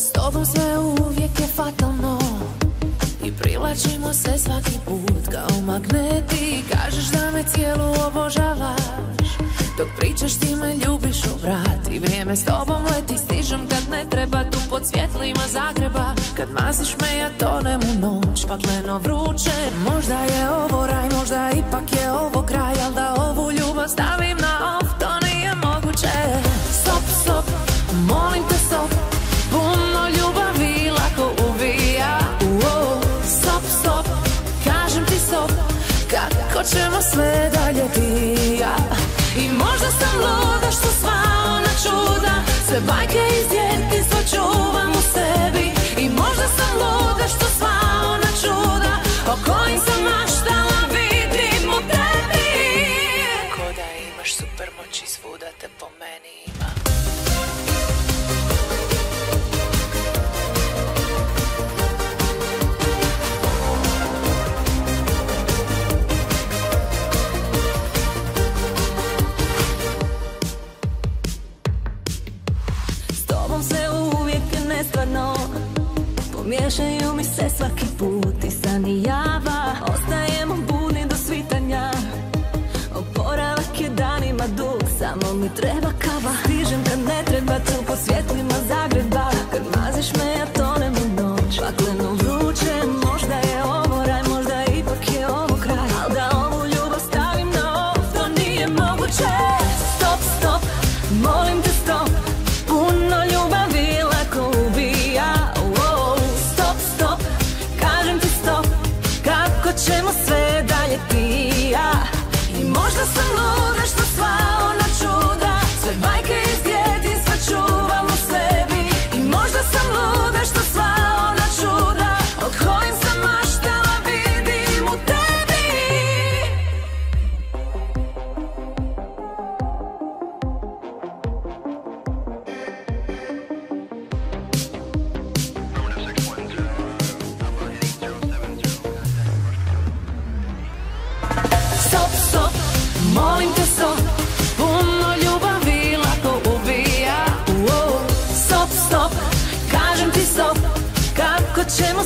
S tobom sve uvijek je fatalno i privlačimo se svaki put kao magneti. Kažeš da me cijelu obožavaš, dok pričaš ti me ljubiš u vrat. I vrijeme s tobom leti, stižem kad ne treba, tu pod svjetlima Zagreba. Kad maziš me ja tonem u noć, pakleno vruće. Možda je ovo raj, možda ipak je ovo kraj, al da ovu ljubav stavim na off, to nije moguće. Stop, stop, molim te stop, puno ljubavi lako ubija. Stop, stop, kažem ti stop, kako ćemo sve dalje ti i ja. I možda sam luda što sva ona čuda, sve bajke iz djetinjstva čuvam u sebi. I možda sam luda što sva ona čuda o kojim sam maštala vidim u tebi. Ko da imaš super moć i svuda te po meni ima. Sve uvijek je nestvarno, pomiješaju mi se svaki put i san i java. Ostajemo budni do svitanja, oporavak je danima dug, samo mi treba kava. Stižem kad ne treba, tu po svjetlima Zagreba. Kad maziš me ja tonem u noć, pakleno vruće. Možda je ovo raj, možda ipak je ovo kraj, al da ovu ljubav stavim na off, to nije moguće. Stop, stop, molim te stop, puno ljubavi lako ubija. Stop, stop, kažem ti stop, kako ćemo sve dalje ti i ja. I možda sam luda što sva ona čuda, sve bajke iz djetinjstva čuvam u sebi. I možda sam luda što sva ona čuda o kojim sam maštala vidim u tebi. Stop, stop, molim te stop, puno ljubavi lako ubija. Stop, stop, kažem ti stop, kako ćemo